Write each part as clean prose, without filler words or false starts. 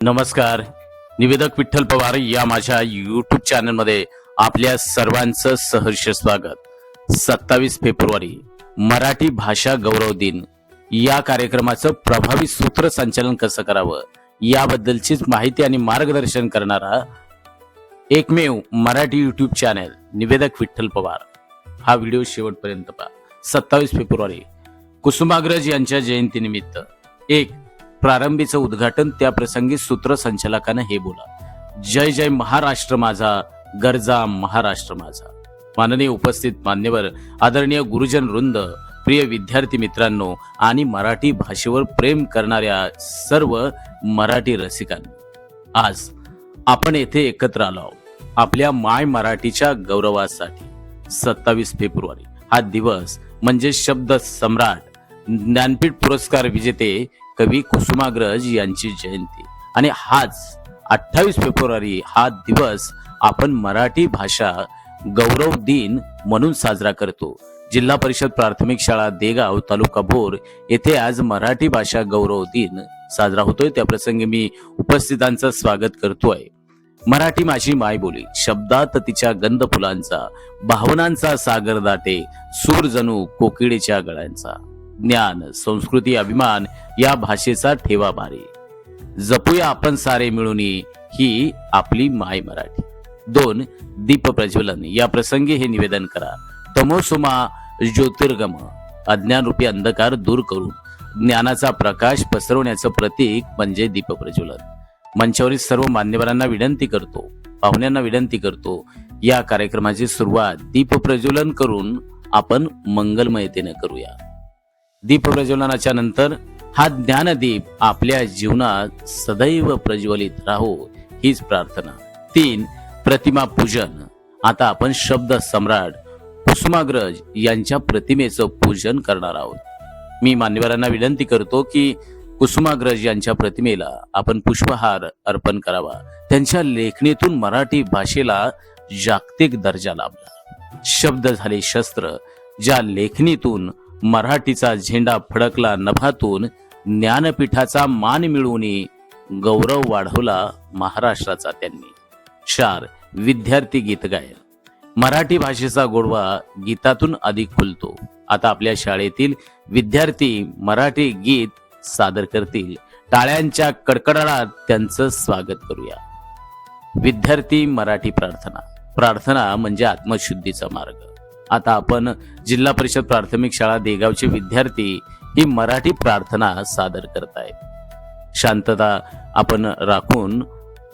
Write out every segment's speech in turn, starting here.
नमस्कार. निवेदक विठ्ठल पवार या माझ्या यूट्यूब चॅनलमध्ये आपल्या सर्वांचं सहर्ष स्वागत. 27 फेब्रुवारी मराठी भाषा गौरव दिन या कार्यक्रमाचं प्रभावी सूत्रसंचालन कसं करावं याबद्दलचीच माहिती आणि मार्गदर्शन करणारा एकमेव मराठी यूट्यूब चॅनल निवेदक विठ्ठल पवार. हा व्हिडिओ शेवटपर्यंत पहा. 27 फेब्रुवारी कुसुमाग्रज यांच्या जयंतीनिमित्त एक प्रारंभीचं उद्घाटन. त्या प्रसंगी सूत्रसंचालकानं हे बोला. जय जय महाराष्ट्र माझा, गरजा महाराष्ट्र माझा. माननीय उपस्थित मान्यवर, आदरणीय गुरुजन वृंद, प्रिय विद्यार्थी मित्रांनो आणि मराठी भाषेवर प्रेम करणाऱ्या सर्व मराठी रसिकांनो, आज आपण येथे एकत्र आलो आहोत आपल्या माय मराठीच्या गौरवासाठी. 27 फेब्रुवारी हा दिवस म्हणजे शब्द सम्राट, ज्ञानपीठ पुरस्कार विजेते कवी कुसुमाग्रज यांची जयंती. आणि हाच 28 फेब्रुवारी हा दिवस आपण मराठी भाषा गौरव दिन म्हणून साजरा करतो. जिल्हा परिषद प्राथमिक शाळा देगाव, तालुका भोर येथे आज मराठी भाषा गौरव दिन साजरा होतोय. त्या प्रसंगी मी उपस्थितांचं स्वागत करतोय. मराठी माझी मायबोली, शब्दात तिच्या गंध फुलांचा, भावनांचा सागर दाटे, सूर जणू कोकिळेच्या गळ्यांचा. ज्ञान, संस्कृती, अभिमान या भाषेचा ठेवा भारी. जपूया आपण सारे मिळून ही आपली माय मराठी. 2 दीप प्रज्वलन या प्रसंगी हे निवेदन करा. तमोसुमा ज्योतिर्गम, अज्ञान रूपी अंधकार दूर करून ज्ञानाचा प्रकाश पसरवण्याचं प्रतीक म्हणजे दीप प्रज्वलन. मंचावरील सर्व मान्यवरांना विनंती करतो, पाहुण्यांना विनंती करतो, या कार्यक्रमाची सुरुवात दीप प्रज्वलन करून आपण मंगलमयतेने करूया. दीप प्रज्वलनाच्या नंतर हा ज्ञानदीप आपल्या जीवनात सदैव प्रज्वलित राहो हीच प्रार्थना. 3 प्रतिमा पूजन. आता आपण शब्द सम्राट कुसुमाग्रज यांच्या प्रतिमेचं पूजन करणार आहोत. मी मान्यवरांना विनंती करतो की कुसुमाग्रज यांच्या प्रतिमेला आपण पुष्पहार अर्पण करावा. त्यांच्या लेखणीतून मराठी भाषेला जागतिक दर्जा लाभला. शब्द झाले शस्त्र, ज्या लेखणीतून मराठीचा झेंडा फडकला नभातून, ज्ञानपीठाचा मान मिळवून गौरव वाढवला महाराष्ट्राचा त्यांनी. 4 विद्यार्थी गीत गायन. मराठी भाषेचा गोडवा गीतातून अधिक खुलतो. आता आपल्या शाळेतील विद्यार्थी मराठी गीत सादर करतील. टाळ्यांच्या कडकडाटात त्यांचं स्वागत करूया. विद्यार्थी मराठी प्रार्थना. प्रार्थना म्हणजे आत्मशुद्धीचा मार्ग. आता आपण जिल्हा परिषद प्राथमिक शाळा देगावचे विद्यार्थी ही मराठी प्रार्थना सादर करतायत. शांतता आपण राखून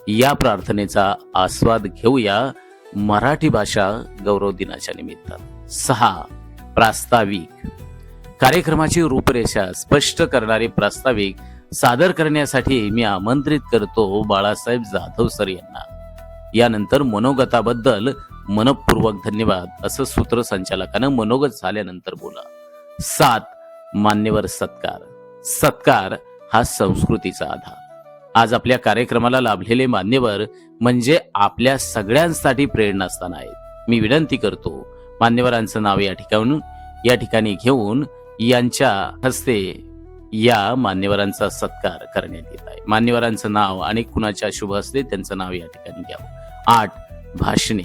या प्रार्थनेचा आस्वाद घेऊया मराठी भाषा गौरव दिनाच्या निमित्तानं. 6 प्रास्ताविक. कार्यक्रमाची रूपरेषा स्पष्ट करणारे प्रास्ताविक सादर करण्यासाठी मी आमंत्रित करतो बाळासाहेब जाधव सर यांना. यानंतर मनोगताबद्दल मनपूर्वक धन्यवाद असं सूत्रसंचालकानं मनोगत झाल्यानंतर बोला. 7 मान्यवर सत्कार. सत्कार हा संस्कृतीचा आधार. आज आपल्या कार्यक्रमाला लाभलेले मान्यवर म्हणजे आपल्या सगळ्यांसाठी प्रेरणास्थान आहेत. मी विनंती करतो मान्यवरांचं नाव या ठिकाणी घेऊन यांच्या हस्ते या मान्यवरांचा सत्कार करण्यात येत आहे. मान्यवरांचं नाव आणि कुणाच्या शुभ हस्ते त्यांचं नाव या ठिकाणी घ्यावं. 8 भाषणे,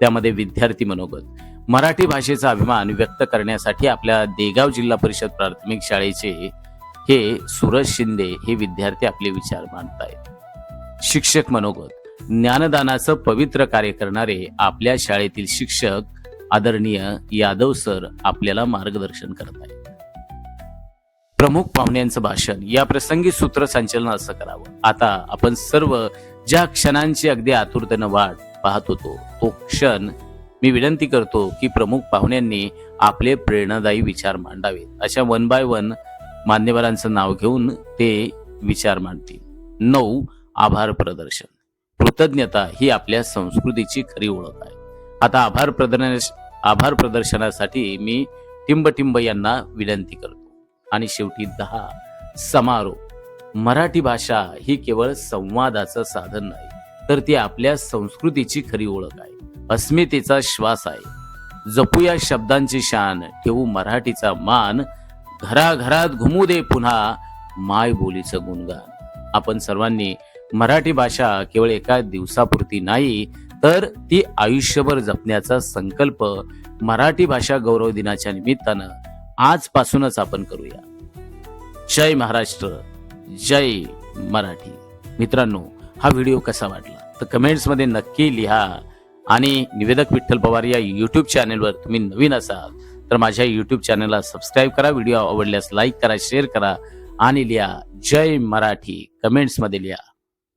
त्यामध्ये विद्यार्थी मनोगत. मराठी भाषेचा अभिमान व्यक्त करण्यासाठी आपल्या देगाव जिल्हा परिषद प्राथमिक शाळेचे हे सूरज शिंदे हे विद्यार्थी आपले विचार मांडतायत. शिक्षक मनोगत. ज्ञानदानाचं पवित्र कार्य करणारे आपल्या शाळेतील शिक्षक आदरणीय यादव सर आपल्याला मार्गदर्शन करत आहेत. प्रमुख पाहुण्यांचं भाषण. या प्रसंगी सूत्रसंचालन असं करावं. आता आपण सर्व ज्या क्षणांची अगदी आतुरतेनं वाट पाहत होतो तो क्षण मी विनंती करतो की प्रमुख पाहुण्यांनी आपले प्रेरणादायी विचार मांडावेत. अशा 1 बाय 1 मान्यवरांचं नाव घेऊन ते विचार मांडतील. 9 आभार प्रदर्शन. कृतज्ञता ही आपल्या संस्कृतीची खरी ओळख आहे. आता आभार प्रदर्शनासाठी मी टिंब यांना विनंती करतो. आणि शेवटी 10 समारोप. मराठी भाषा ही केवळ संवादाचं साधन नाही, तर ती आपल्या संस्कृतीची खरी ओळख आहे, अस्मितेचा श्वास आहे. जपूया शब्दांची शान, ठेवू मराठीचा मान, घराघरात घुमू दे पुन्हा माय बोलीचं गुणगान. आपण सर्वांनी मराठी भाषा केवळ एका दिवसापुरती नाही, तर ती आयुष्यभर जपण्याचा संकल्प मराठी भाषा गौरव दिनाच्या निमित्तानं आजपासूनच आपण करूया. जय महाराष्ट्र, जय मराठी. मित्रांनो, हा व्हिडिओ कसा वाटला तर कमेंट्समध्ये नक्की लिहा. आणि निवेदक विठ्ठल पवार या यूट्यूब चॅनेलवर तुम्ही नवीन असाल तर माझ्या यूट्यूब चॅनलला सबस्क्राईब करा. व्हिडिओ आवडल्यास लाईक करा, शेअर करा आणि लिहा जय मराठी कमेंट्समध्ये लिहा.